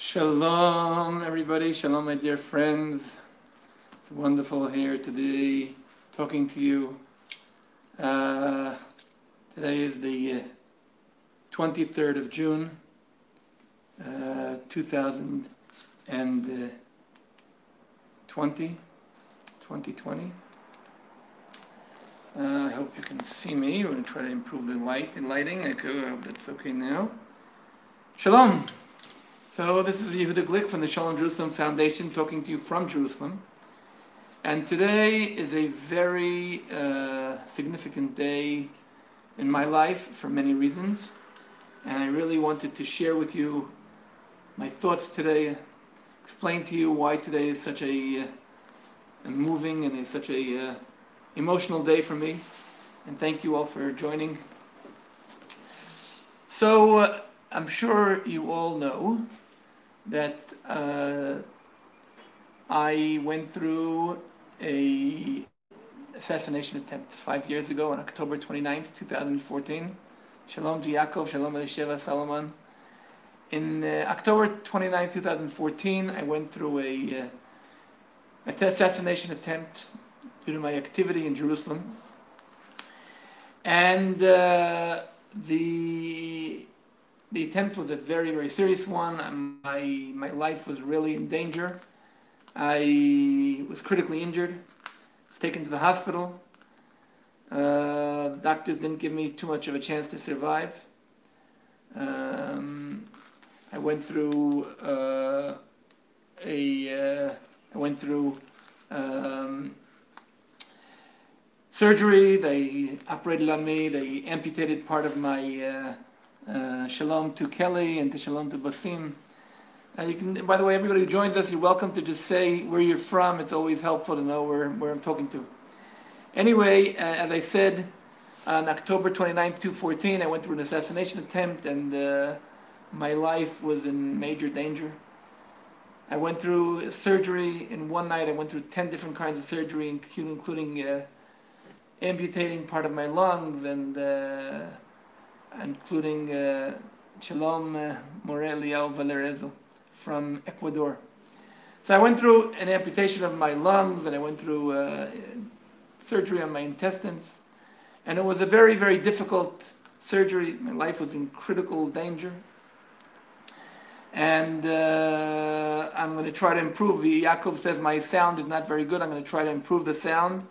Shalom, everybody. Shalom, my dear friends. It's wonderful here today talking to you. Today is the 23rd of June, 2020. I hope you can see me. We're going to try to improve the lighting. I hope that's okay now. Shalom. So this is Yehudah Glick from the Shalom Jerusalem Foundation talking to you from Jerusalem. And today is a very significant day in my life for many reasons. And I really wanted to share with you my thoughts today, explain to you why today is such a moving and such a emotional day for me. And thank you all for joining. So I'm sure you all know that I went through a assassination attempt 5 years ago on October 29th, 2014. Shalom to Yaakov, Shalom Elisheva, Solomon. In October 29th, 2014, I went through a assassination attempt due to my activity in Jerusalem. And the attempt was a very, very serious one. My life was really in danger. I was critically injured. I was taken to the hospital. The doctors didn't give me too much of a chance to survive. I went through surgery. They operated on me. They amputated part of my Shalom to Kelly and to Shalom to Basim. You can, by the way, everybody who joins us, you're welcome to just say where you're from. It's always helpful to know where I'm talking to. Anyway, as I said, on October 29th, 2014, I went through an assassination attempt, and my life was in major danger. I went through surgery in one night. I went through 10 different kinds of surgery, including amputating part of my lungs and including Shalom Moreliao Valerezo from Ecuador. So I went through an amputation of my lungs, and I went through surgery on my intestines, and it was a very, very difficult surgery. My life was in critical danger, and I'm going to try to improve. Yaakov says my sound is not very good. I'm going to try to improve the sound.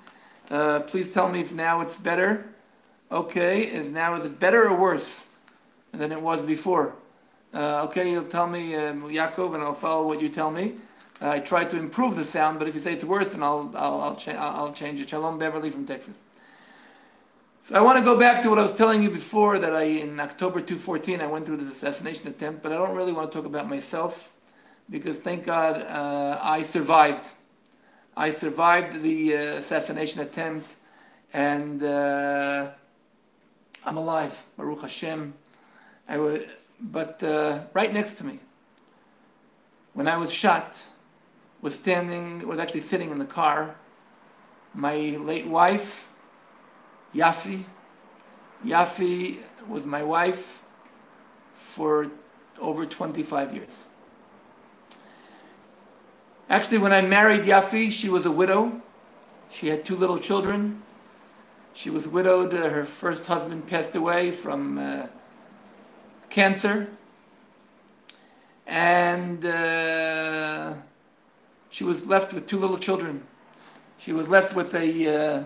Please tell me if now it's better. Okay, is it better or worse than it was before? Okay, you'll tell me, Yaakov, and I'll follow what you tell me. I try to improve the sound, but if you say it's worse, then I'll change it. Shalom Beverly from Texas. So I want to go back to what I was telling you before, that in October 2014 I went through this assassination attempt, but I don't really want to talk about myself, because thank God I survived. I survived the assassination attempt, and I'm alive, Baruch Hashem. But right next to me, when I was shot, was actually sitting in the car, my late wife, Yaffi. Yaffi was my wife for over 25 years. Actually, when I married Yaffi, she was a widow. She had 2 little children. She was widowed. Her first husband passed away from cancer. And she was left with 2 little children. She was left with a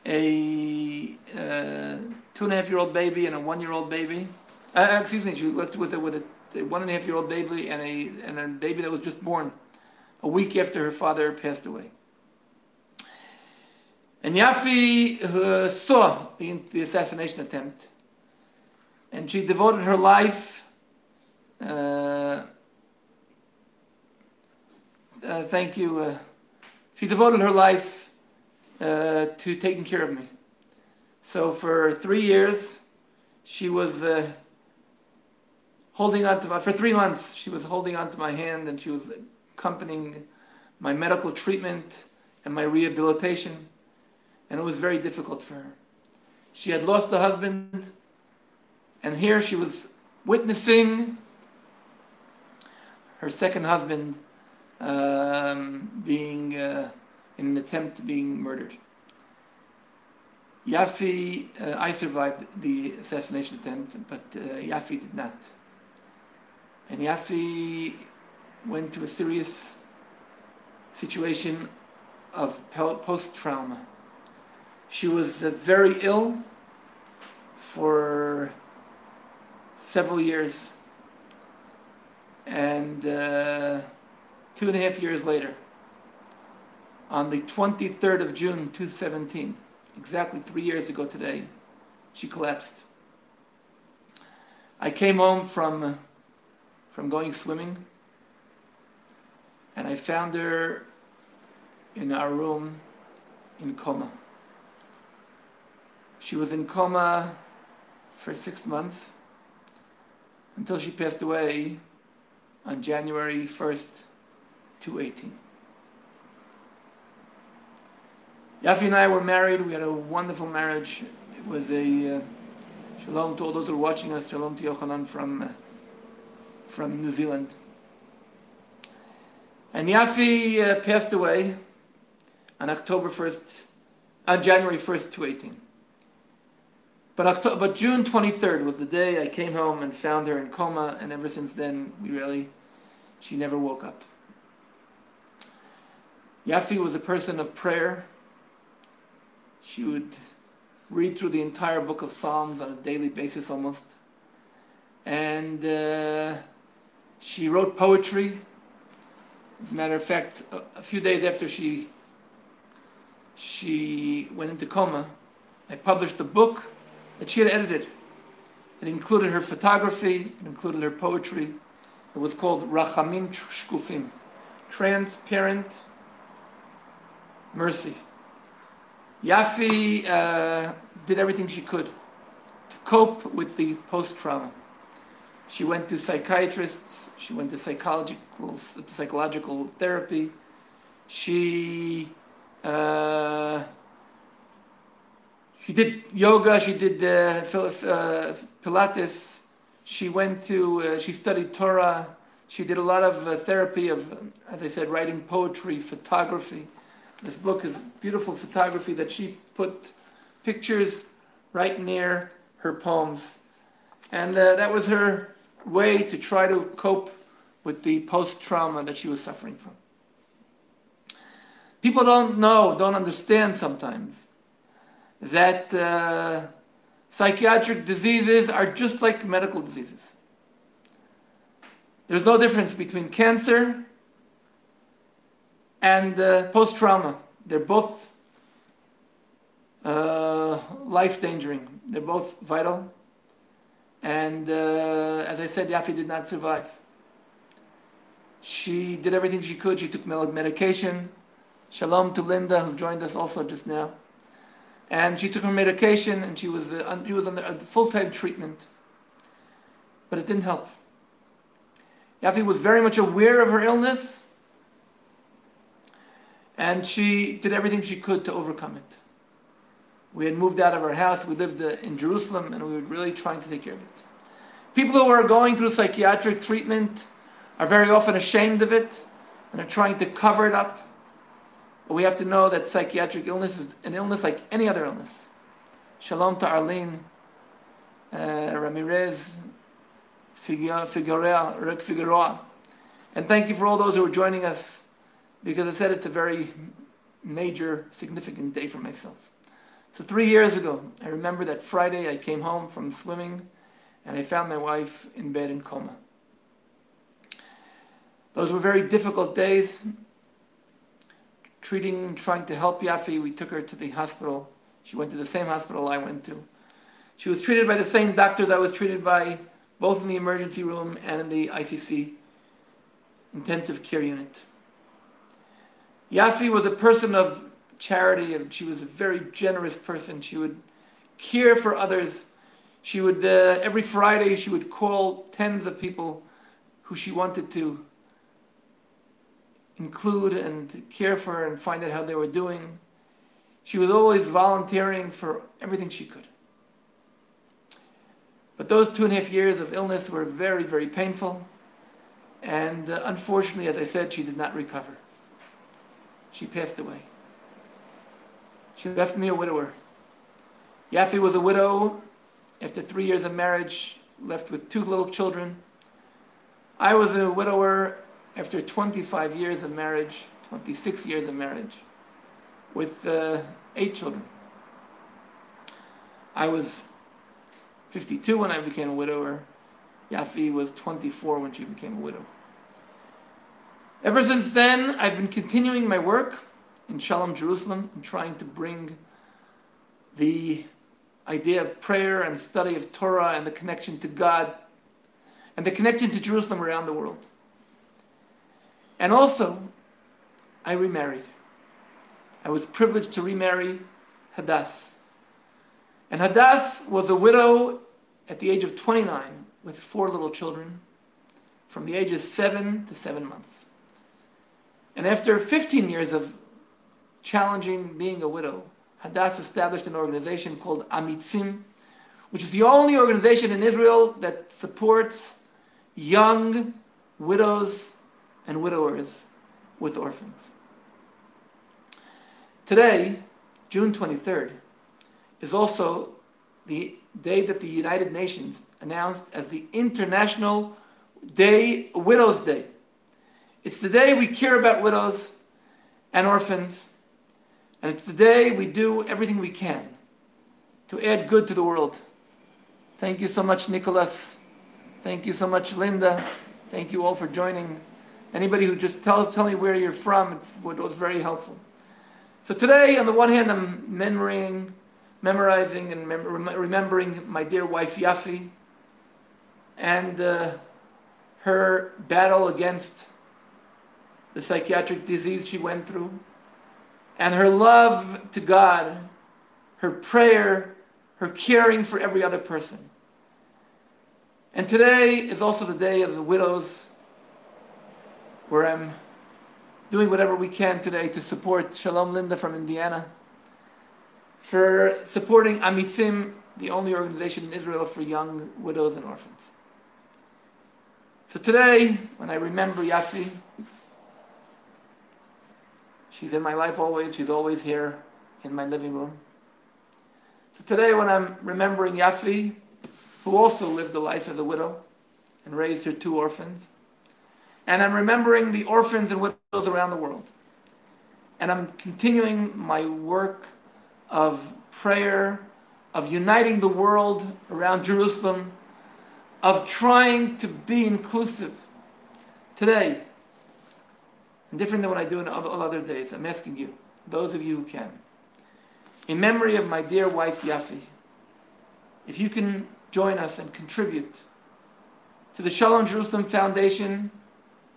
2.5-year-old baby and a 1-year-old baby. She was left with a 1.5-year-old baby and a baby that was just born a week after her father passed away. And Yaffi saw the assassination attempt, and she devoted her life. Thank you. She devoted her life to taking care of me. So for 3 years, she was holding on to for 3 months, she was holding on to my hand, and she was accompanying my medical treatment and my rehabilitation. And it was very difficult for her. She had lost a husband, and here she was witnessing her second husband being in an attempt to being murdered. Yaffi, I survived the assassination attempt, but Yaffi did not. And Yaffi went to a serious situation of post-trauma. She was very ill for several years, and 2.5 years later, on the 23rd of June 2017, exactly 3 years ago today, she collapsed. I came home from going swimming, and I found her in our room in coma. She was in coma for 6 months until she passed away on January 1st, 2018. Yaffi and I were married. We had a wonderful marriage. It was a shalom to all those who are watching us. Shalom to Yochanan from New Zealand. And Yaffi passed away on January 1st, 2018. But June 23rd was the day I came home and found her in coma, and ever since then, she never woke up. Yaffi was a person of prayer. She would read through the entire book of Psalms on a daily basis almost. And she wrote poetry. As a matter of fact, a few days after she went into coma, I published a book that she had edited. It included her photography, it included her poetry. It was called Rachamim Shkufim, Transparent Mercy. Yaffi did everything she could to cope with the post-trauma. She went to psychiatrists, she went to psychological therapy, she did yoga, she did Pilates, she studied Torah, she did a lot of therapy of, as I said, writing poetry, photography. This book is beautiful photography that she put pictures right near her poems. And that was her way to try to cope with the post-trauma that she was suffering from. People don't understand sometimes that psychiatric diseases are just like medical diseases. There's no difference between cancer and post-trauma. They're both life-endangering. They're both vital. And as I said, Yaffi did not survive. She did everything she could. She took medication. Shalom to Linda, who joined us also just now. And she took her medication, and she was under a full-time treatment. But it didn't help. Yaffi was very much aware of her illness, and she did everything she could to overcome it. We had moved out of our house. We lived in Jerusalem, and we were really trying to take care of it. People who are going through psychiatric treatment are very often ashamed of it and are trying to cover it up. But we have to know that psychiatric illness is an illness like any other illness. Shalom to Arlene, Ramirez, Figueroa. And thank you for all those who are joining us, because I said it's a very major, significant day for myself. So 3 years ago, I remember that Friday I came home from swimming and I found my wife in bed in coma. Those were very difficult days. Trying to help Yaffi, we took her to the hospital. She went to the same hospital I went to. She was treated by the same doctors I was treated by, both in the emergency room and in the ICC intensive care unit. Yaffi was a person of charity, and she was a very generous person. She would care for others. She would, every Friday, she would call tens of people who she wanted to include and care for and find out how they were doing. She was always volunteering for everything she could. But those 2.5 years of illness were very, very painful. And unfortunately, as I said, she did not recover. She passed away. She left me a widower. Yaffi was a widow after 3 years of marriage, left with 2 little children. I was a widower after 25 years of marriage, 26 years of marriage, with 8 children. I was 52 when I became a widower. Yaffi was 24 when she became a widow. Ever since then, I've been continuing my work in Shalom Jerusalem and trying to bring the idea of prayer and study of Torah and the connection to God and the connection to Jerusalem around the world. And also, I remarried. I was privileged to remarry Hadass. And Hadass was a widow at the age of 29 with 4 little children from the ages 7 to 7 months. And after 15 years of challenging being a widow, Hadass established an organization called Amitsim, which is the only organization in Israel that supports young widows and widowers with orphans. Today, June 23rd, is also the day that the United Nations announced as the International Widows' Day. It's the day we care about widows and orphans, and it's the day we do everything we can to add good to the world. Thank you so much, Nicholas. Thank you so much, Linda. Thank you all for joining. Anybody who just tell me where you're from, it was very helpful. So today, on the one hand, I'm memorizing and remembering my dear wife Yaffi and her battle against the psychiatric disease she went through, and her love to God, her prayer, her caring for every other person. And today is also the day of the widows, where I'm doing whatever we can today to support Shalom Linda from Indiana, for supporting Amitsim, the only organization in Israel for young widows and orphans. So today, when I remember Yaffi, she's in my life always. She's always here in my living room. So today, when I'm remembering Yaffi, who also lived a life as a widow and raised her 2 orphans, and I'm remembering the orphans and widows around the world, and I'm continuing my work of prayer, of uniting the world around Jerusalem, of trying to be inclusive. Today, and different than what I do in all other days, I'm asking you, those of you who can, in memory of my dear wife Yaffi, if you can join us and contribute to the Shalom Jerusalem Foundation,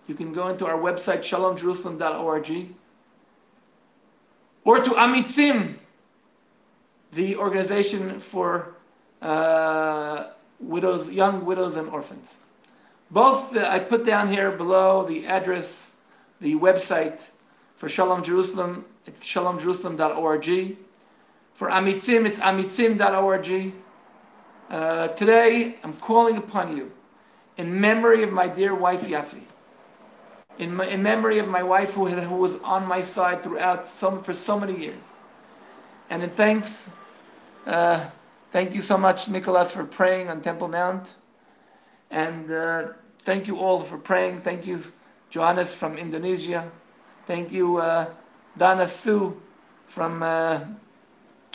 you can go into our website, shalomjerusalem.org, or to Amitsim, the organization for widows, young widows and orphans. Both, I put down here below the address, the website for Shalom Jerusalem. It's shalomjerusalem.org. For Amitsim, it's amitsim.org. Today, I'm calling upon you in memory of my dear wife Yaffi, in memory of my wife who was on my side throughout for so many years. And in thanks, thank you so much, Nicholas, for praying on Temple Mount. And thank you all for praying. Thank you, Johannes from Indonesia. Thank you, Dana Sue from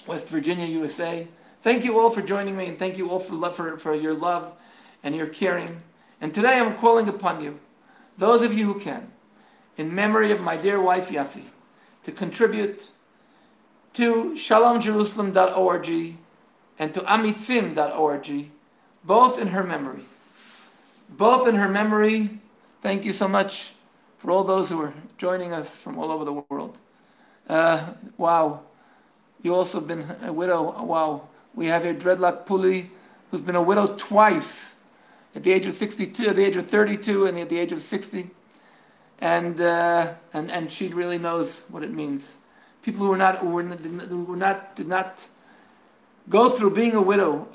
West Virginia, USA. Thank you all for joining me, and thank you all for your love and your caring. And today I'm calling upon you, those of you who can, in memory of my dear wife Yaffi, to contribute to shalomjerusalem.org and to amitsim.org, both in her memory. Both in her memory. Thank you so much for all those who are joining us from all over the world. Wow. You also been a widow. Wow. We have here Dreadlock Puli, who's been a widow twice, at the age of 62, at the age of 32, and at the age of 60. And she really knows what it means. People who did not go through being a widow.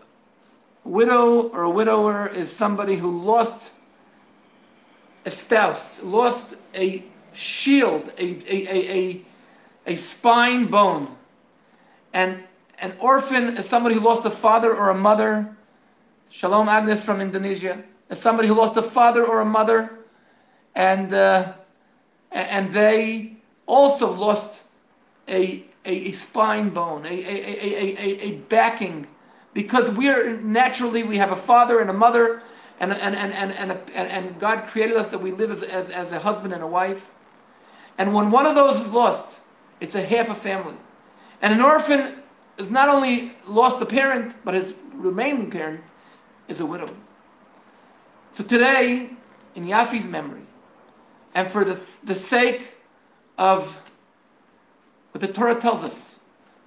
A widow or a widower is somebody who lost a spouse, lost a shield, a spine bone. And an orphan is somebody who lost a father or a mother. Shalom Agnes from Indonesia. As somebody who lost a father or a mother, and they also lost a spine bone, a backing, because we have a father and a mother, and God created us that we live as a husband and a wife. And when one of those is lost, it's a half a family. And an orphan is not only lost a parent, but his remaining parent is a widow. So today, in Yaffi's memory, and for the sake of what the Torah tells us,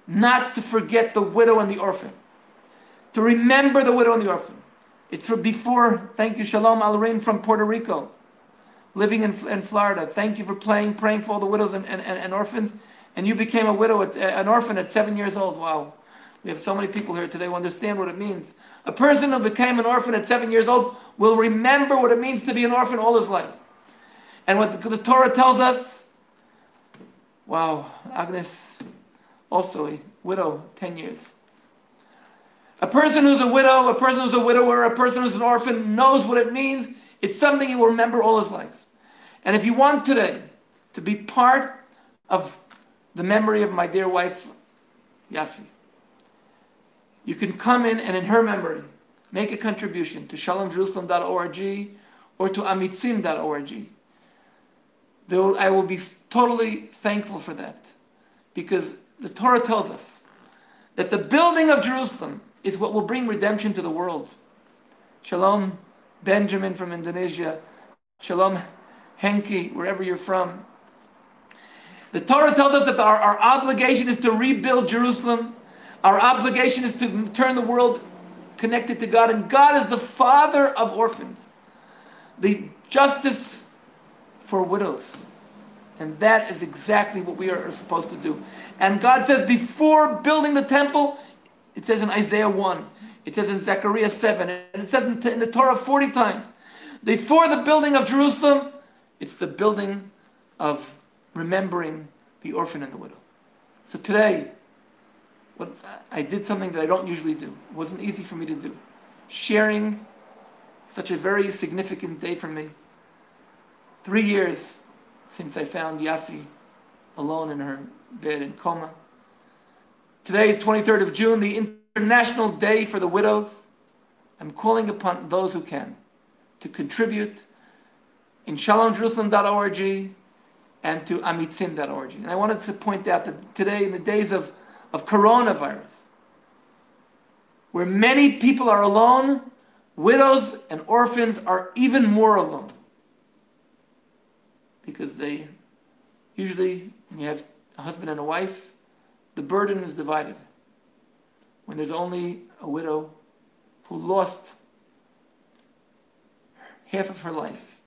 not to forget the widow and the orphan, to remember the widow and the orphan. It's for before, thank you, Shalom Al-Rain from Puerto Rico, living in Florida. Thank you for praying for all the widows and orphans. And you became a widow, an orphan at 7 years old. Wow. We have so many people here today who understand what it means. A person who became an orphan at 7 years old will remember what it means to be an orphan all his life. And what the Torah tells us, wow, Agnes, also a widow, 10 years. A person who's a widow, a person who's a widower, a person who's an orphan knows what it means. It's something he will remember all his life. And if you want today to be part of the memory of my dear wife, Yaffi, you can come in and in her memory, make a contribution to shalomjerusalem.org or to amitsim.org. I will be totally thankful for that, because the Torah tells us that the building of Jerusalem is what will bring redemption to the world. Shalom Benjamin from Indonesia. Shalom Henki, wherever you're from. The Torah tells us that our obligation is to rebuild Jerusalem. Our obligation is to turn the world connected to God. And God is the father of orphans. The justice for widows. And that is exactly what we are supposed to do. And God says before building the temple, it says in Isaiah 1, it says in Zechariah 7, and it says in the Torah 40 times, before the building of Jerusalem, it's the building of remembering the orphan and the widow. So today, I did something that I don't usually do. It wasn't easy for me to do. Sharing such a very significant day for me. 3 years since I found Yaffi alone in her bed in coma. Today, 23rd of June, the International Day for the Widows. I'm calling upon those who can to contribute in shalomjerusalem.org and to amitsim.org. And I wanted to point out that today, in the days of coronavirus, where many people are alone, widows and orphans are even more alone. Because they usually, when you have a husband and a wife, the burden is divided. When there's only a widow who lost half of her life,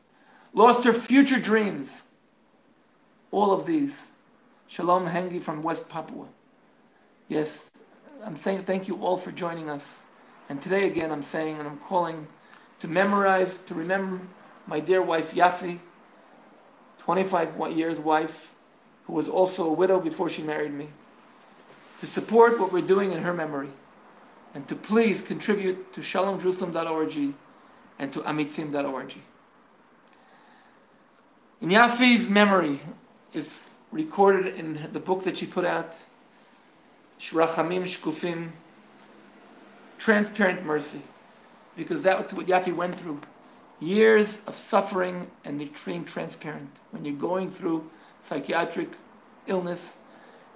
lost her future dreams, all of these. Shalom Hengi from West Papua. Yes, I'm saying thank you all for joining us. And today again I'm saying and I'm calling to remember my dear wife Yaffi, 25 years wife, who was also a widow before she married me, to support what we're doing in her memory, and to please contribute to shalomjerusalem.org and to amitsim.org. In Yaffi's memory is recorded in the book that she put out, Shrachamim Shkufim, Transparent Mercy, because that's what Yaffi went through. Years of suffering and being transparent. When you're going through psychiatric illness,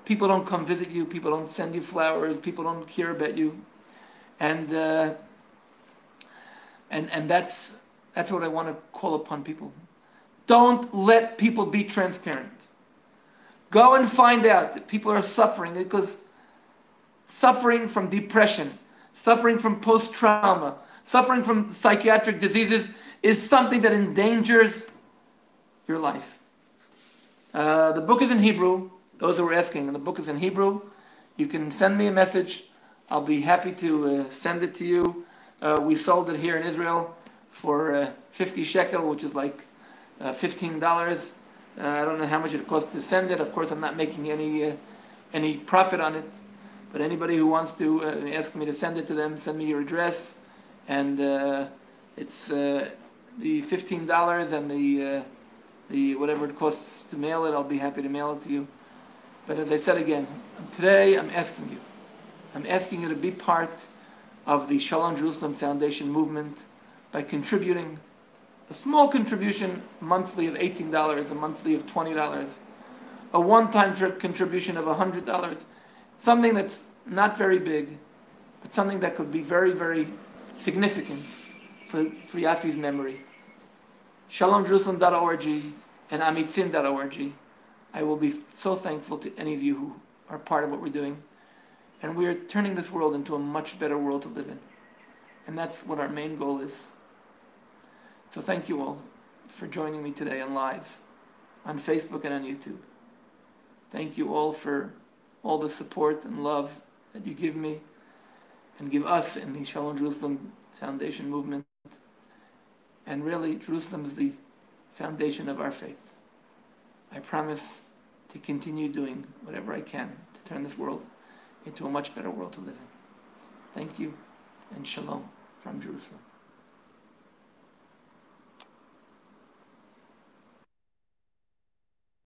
people don't come visit you, people don't send you flowers, people don't care about you. And that's what I want to call upon people. Don't let people be transparent. Go and find out if people are suffering, because suffering from depression, suffering from post-trauma, suffering from psychiatric diseases is something that endangers your life. The book is in Hebrew. Those who are asking, the book is in Hebrew. You can send me a message. I'll be happy to send it to you. We sold it here in Israel for 50 shekel, which is like $15. I don't know how much it costs to send it. Of course, I'm not making any profit on it. But anybody who wants to ask me to send it to them, send me your address, and it's the $15 and the whatever it costs to mail it. I'll be happy to mail it to you. But as I said again, today I'm asking you to be part of the Shalom Jerusalem Foundation movement by contributing a small contribution monthly of $18, a monthly of $20, a one-time contribution of $100, something that's not very big, but something that could be very, very significant for Yaffi's memory. ShalomJerusalem.org and Amitsim.org. I will be so thankful to any of you who are part of what we're doing. And we are turning this world into a much better world to live in. And that's what our main goal is. So thank you all for joining me today on live, on Facebook and on YouTube. Thank you all for all the support and love that you give me and give us in the Shalom Jerusalem Foundation movement. And really, Jerusalem is the foundation of our faith. I promise to continue doing whatever I can to turn this world into a much better world to live in. Thank you, and Shalom from Jerusalem.